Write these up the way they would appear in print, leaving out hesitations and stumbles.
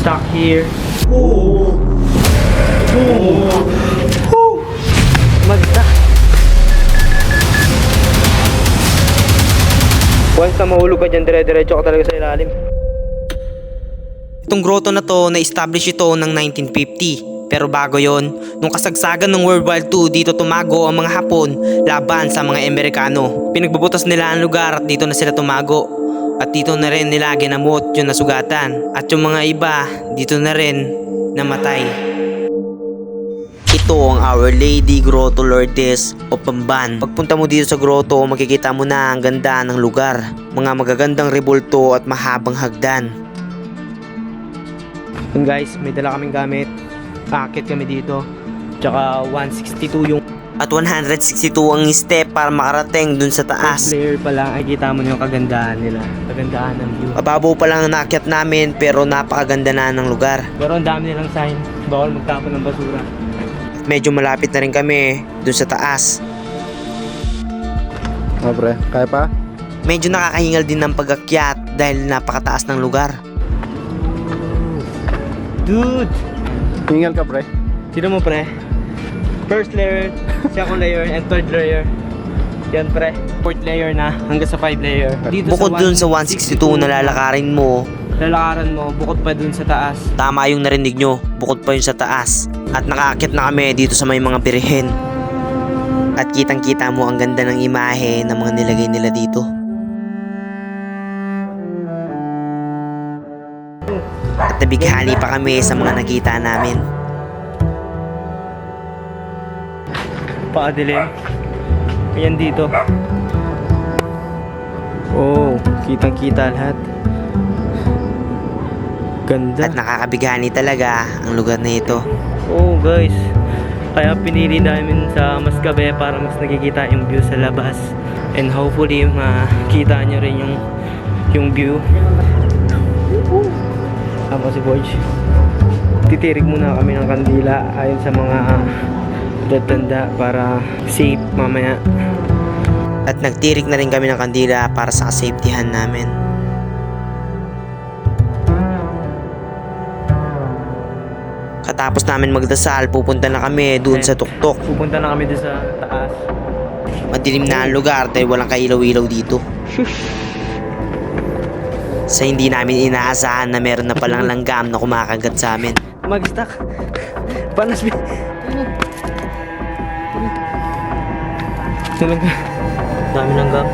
stuck here. Mag-stuck. Once na mahulog ka dyan, dire-diretso ka talaga sa ilalim. Itong grotto na to, na-establish ito ng 1950. Pero bago yon, nung kasagsagan ng World War II, dito tumago ang mga Hapon laban sa mga Amerikano. Pinagbubutas nila ang lugar at dito na sila tumago. At dito na rin nila ginamot yung nasugatan. At yung mga iba, dito na rin namatay. Ito ang Our Lady Grotto Lourdes o Pamban. Pagpunta mo dito sa grotto, makikita mo na ang ganda ng lugar. Mga magagandang rebulto at mahabang hagdan. Yun guys, may dala kaming gamit. Aakit kami dito. Tsaka 162 yung At 162 ang step para makarating dun sa taas. layer pa lang. Ay kita mo yung kagandahan nila. Kagandahan ng view. Mababaw pa lang ang naakyat namin pero napakaganda na ng lugar. Pero ang dami nilang sign. Bawal magtapon ng basura. Medyo malapit na rin kami dun sa taas. Pre, kaya pa? Medyo nakakahingal din ng pag-akyat dahil napakataas ng lugar. Dude! Hingal ka, pre. Sino mo pre? First layer, second layer, and third layer. Yan pre. Fourth layer na hanggang sa 5 layer. Dito Bukod dun sa 162 na lalakarin mo, lalakaran mo, bukod pa dun sa taas. tama yung narinig nyo, bukod pa yun sa taas. At nakaakyat na kami dito sa may mga birihen. At kitang kita mo ang ganda ng imahe ng mga nilagay nila dito. At nabighani pa kami sa mga nakita namin. Paadilim. Ayan dito. Oh, kitang kita lahat. Ganda. At nakakabighani talaga ang lugar na ito. Oh guys, kaya pinili namin sa mas gabi para mas nakikita yung view sa labas. And hopefully makita nyo rin yung view. Ako si Borge. Titirig muna kami ng kandila ayon sa mga tatanda para safe mamaya. At nagtirik na rin kami ng kandila para sa kasafetyhan namin. Katapos namin magdasal, pupunta na kami doon sa tuktok. Pupunta na kami doon sa taas. Madilim na ang lugar dahil walang kailaw-ilaw dito. Sa hindi namin inaasahan na meron na palang langgam na kumakagat sa amin. Mag-stuck. Panas bi. Talaga. Dami langgam.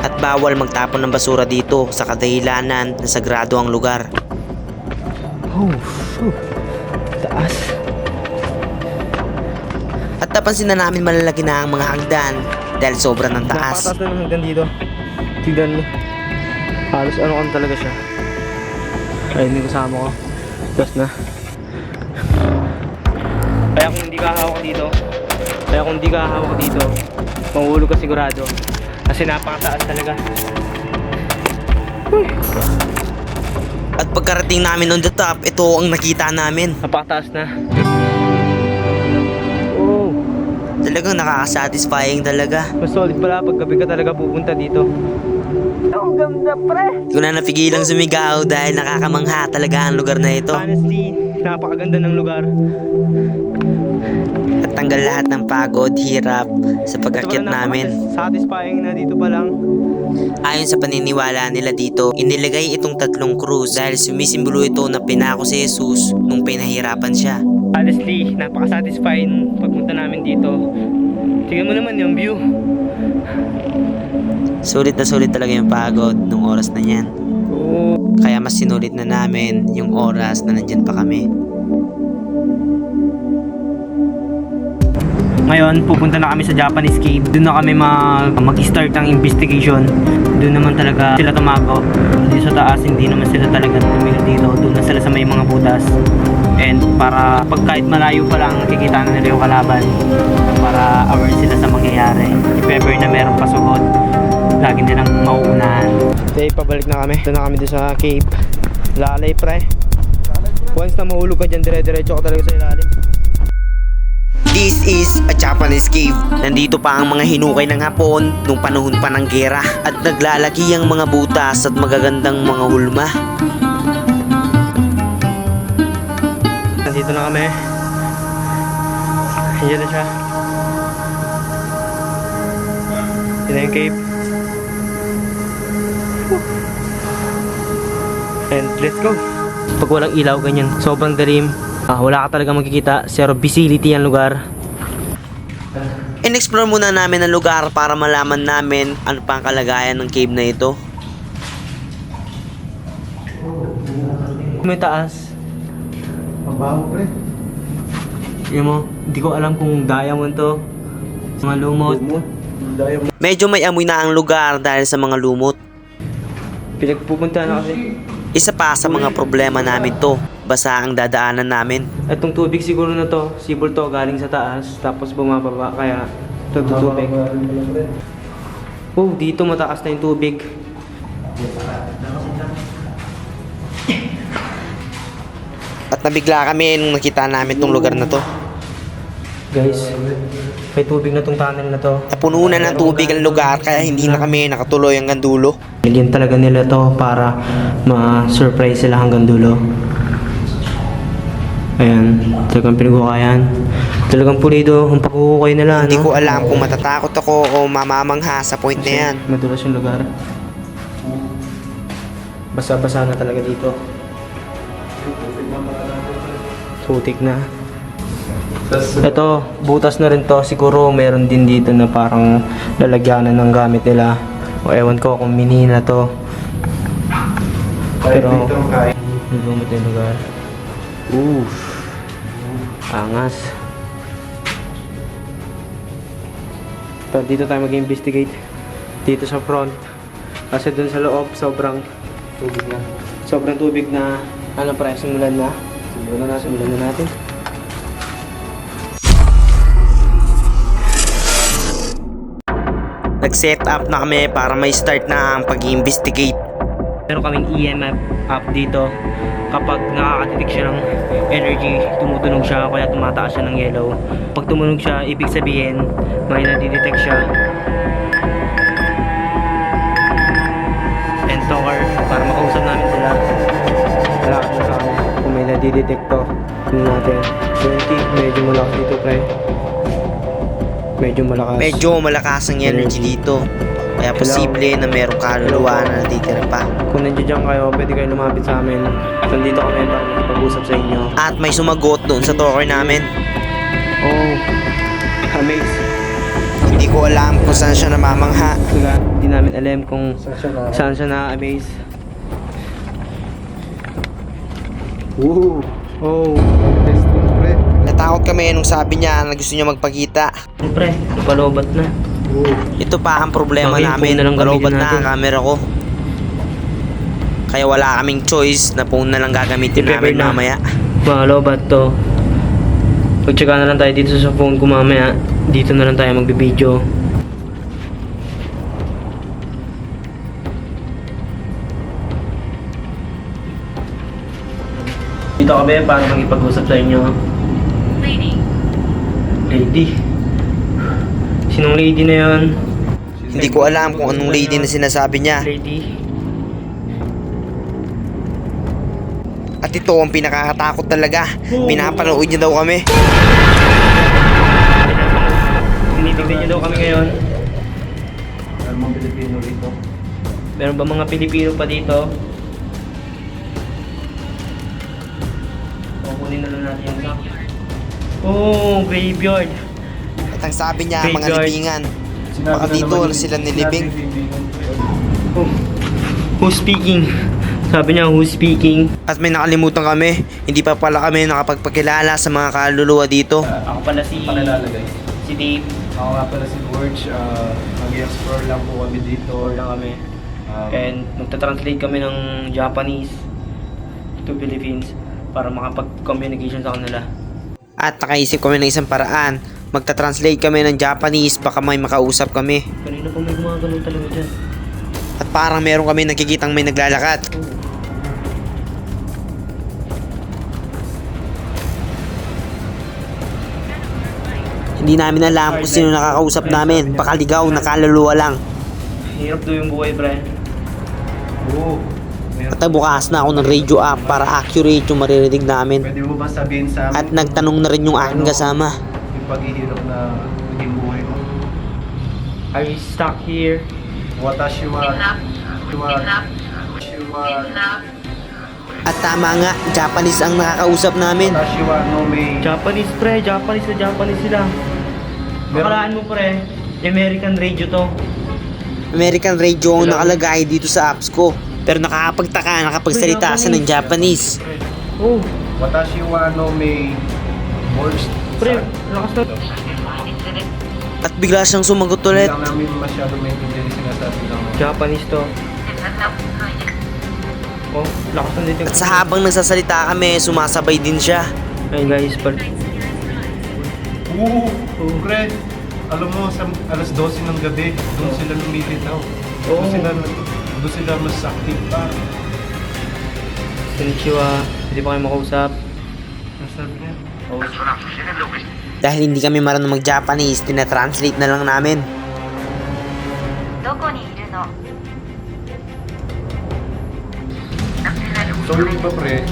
At bawal magtapon ng basura dito sa kadahilanan na sagrado ang lugar. Oh, shoot. Taas. At napansin na namin malalaki na ang mga hagdan dahil sobrang ng taas. Napakataas na ng hagdan dito. Tignan mo. Halos ano talaga siya. Ayun yung kasama ko. Tapos na. Kaya kung hindi ka hawak dito, mahulog ka sigurado. Kasi napakataas talaga. At pagkarating namin on the top, ito ang nakita namin. Napakataas na. Oh, Talagang nakaka-satisfying talaga. mas solid pala pag gabi ka talaga pupunta dito. Ang ganda pre! Hindi ko na napigilang sumigaw dahil nakakamangha talaga ang lugar na ito. Honestly, napakaganda ng lugar. At tanggal lahat ng pagod, hirap sa pag-akyat namin. Satisfying na dito pa lang. Ayon sa paniniwala nila dito, inilagay itong 3 krus dahil sumisimbolo ito na pinako si Jesus nung pinahirapan siya. Honestly, napaka-satisfying pagpunta namin dito. Tingnan mo naman yung view. Sulit na sulit talaga yung pagod nung oras na yan. Oh, Kaya mas sinulit na namin yung oras na nandyan pa kami. ngayon, pupunta na kami sa Japanese cave. Doon na kami mag-start ng investigation. Doon naman talaga sila tumago. Dito sa taas, hindi naman sila talaga tumingin dito. Doon na sila sa may mga butas. And para pag kahit malayo pa lang, nakikita na nila yung kalaban. Para aware sila sa mangyayari. If ever na merong pasugod, lagi nilang mauunahan. Okay, pabalik na kami. Doon na kami doon sa cave. Lalay pre. Once na mahulog ka dyan, dire-diretso ka talaga sa ilalim. This is a Japanese cave. Nandito pa ang mga hinukay ng Hapon nung panahon pa ng gera at naglalaki ang mga butas at magagandang mga hulma. Nandito na kami. Ayan na siya. Yun na yung cave. And let's go. Pag walang ilaw ganyan, sobrang dilim. Wala ka talaga makikita. Zero visibility ang lugar. In-explore muna namin ang lugar para malaman namin ano pa ang kalagayan ng cave na ito. May taas. Mabaho, pre. Yun mo, hindi ko alam kung diamond to. Mga lumot. Medyo may amoy na ang lugar dahil sa mga lumot. Pinagpupunta na kasi. Isa pa sa mga problema namin to, basa ang dadaanan namin. Itong tubig siguro na to, sibol to galing sa taas, tapos bumababa, kaya ito tubig. Oh, dito mataas na yung tubig. At nabigla kami nung nakita namin tong lugar na to. Guys, may tubig na tong tunnel na to. Napuno na ng tubig ang lugar kaya hindi na kami nakatuloy hanggang dulo. Nilagyan talaga nila to para ma-surprise sila hanggang dulo. Ayan, talagang pinaghukayan. Talagang pulido ang paghuhukay nila, Hindi no? ko alam kung matatakot ako o mamamangha sa point na yan. Madulas yung lugar. Basa-basa na talaga dito. Putik na. Ito, butas na rin to. Siguro meron din dito na parang lalagyanan ng gamit nila. O ewan ko kung mini na to. Pero, nagumot na yung lugar. Oof. Angas. Pero dito tayo mag-investigate. Dito sa front. Kasi dun sa loob, sobrang tubig na. Sobrang tubig na. Ano pre, simulan na? Simulan na natin. Nag-set up na kami para may start na ang pag-investigate. Meron kaming EMF app dito. Kapag nakaka-detect siya ng energy, tumutunog siya kaya tumataas siya ng yellow. Pag tumunog siya, ibig sabihin may nadidetect siya. And talker, para makausap namin sila. Malakad na sa kanya. Kung may nadidetect to, ano natin. 20, medyo malakas dito pre. Medyo malakas. Medyo malakas ang energy dito. Kaya posible na merong kaluluwa na natitira pa. Kung nandiyan kayo, pwede kayo lumapit sa amin. Nandito kami para makipag-usap sa inyo. At may sumagot doon sa talker namin. Oh, amaze. Hindi ko alam kung saan siya namamangha. Diba? Hindi namin alam kung saan siya na-amaze. Woo! Oh, Testing, pre. Natakot kami nung sabi niya na gusto niya magpakita. siyempre, napalobat na. Ito pa ang problema Okay, namin. phone na lang Malobat gamitin na ang natin. camera ko. Kaya wala kaming choice na phone na lang gagamitin namin I-prepared na. mamaya. Mga lobat to. Pag-check na lang tayo dito sa phone ko mamaya. Dito na lang tayo magbe-video. Dito kami para magipag-usap sa inyo. Lady. Sinong lady na yan? Hindi ko alam kung anong lady na sinasabi niya. Lady. At ito ang pinakakatakot talaga. Pinapanood niya daw kami. Tinitignan niyo daw kami ngayon. Meron ba mga Pilipino pa dito? Kukunin na lang natin yung map. Oh, graveyard. At ang sabi niya, mga Graveyard. libingan. Baka dito sila nilibing. Oh. Who's speaking? Sabi niya, who's speaking? At may nakalimutan kami. Hindi pa pala kami nakapagpakilala sa mga kaluluwa dito. Ako pala si Dave. Ako nga pala si George, mag-explore lang po kami dito. Or lang kami. And magta-translate kami ng Japanese to Philippines para makapag-communication sa kanila. At nakaisip kami ng isang paraan. Magta-translate kami ng Japanese, baka may makausap kami. Kanina pa may gumagano talaga dyan. At parang meron kami nakikitang may naglalakad. Hindi namin alam kung sino nakakausap namin. Pakaligaw, nakaluluwa lang. Hirap do yung buhay, pre. Oo. At bukas na ako ng radio app para accurate yung maririnig namin. Pwede mo ba sabihin sa At amin nagtanong na rin yung aking kasama. yung paghihirap na naging buhay mo? Are you stuck here? Watashi wa... Watashi wa... At tama nga, Japanese ang nakakausap namin. Watashi wa no may... Japanese, pre. Japanese na Japanese sila. Makalaan mo, pre. American radio to. American radio ang nakalagay dito sa apps ko. Pero nakakapagtaka, nakapagsalita siya ng Japanese. Oh, Watashi wa no may... Worst... pre. Lakas na. At bigla siyang sumagot ulit. Hindi lang namin masyado maintindihan yung sinasabi lang. Japanese to. Oh, lakas na dito. At sa habang nagsasalita kami, sumasabay din siya. Ayun guys, par. Oo, pre. Alam mo, sa alas 12 ng gabi, doon sila lumilitaw. Oo. Doon sila mas active pa. Konnichiwa. Hindi pa kayo makausap. Nasabi niya. Oh, Dahil hindi kami marunong mag-Japanese, tinatranslate na lang namin. どこにいるの So yung iba, pre,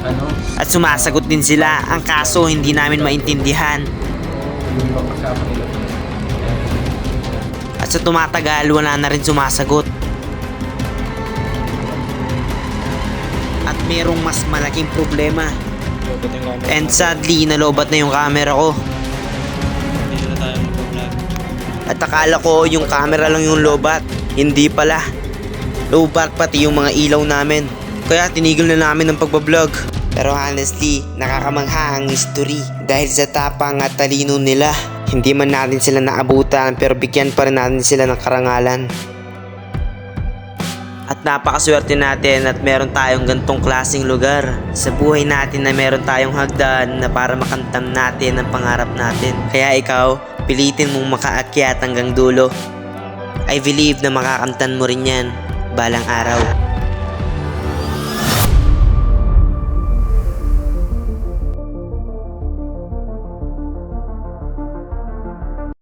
ano, At sumasagot din sila. Ang kaso, hindi namin maintindihan. yung iba kasama nila. At sa tumatagal, wala na rin sumasagot. At merong mas malaking problema. And sadly, nalobat na yung camera ko. At akala ko yung camera lang yung lobat. Hindi pala. Lobat pati yung mga ilaw namin. Kaya tinigil na namin ang pagbablog. Pero honestly, nakakamangha ang history. Dahil sa tapang at talino nila. Hindi man natin sila naabutan pero bigyan pa rin natin sila ng karangalan. At napakaswerte natin at meron tayong gantong klaseng lugar sa buhay natin na meron tayong hagdan na para makamtan natin ang pangarap natin. Kaya ikaw, pilitin mong makaakyat hanggang dulo. I believe na makakamtan mo rin yan balang araw.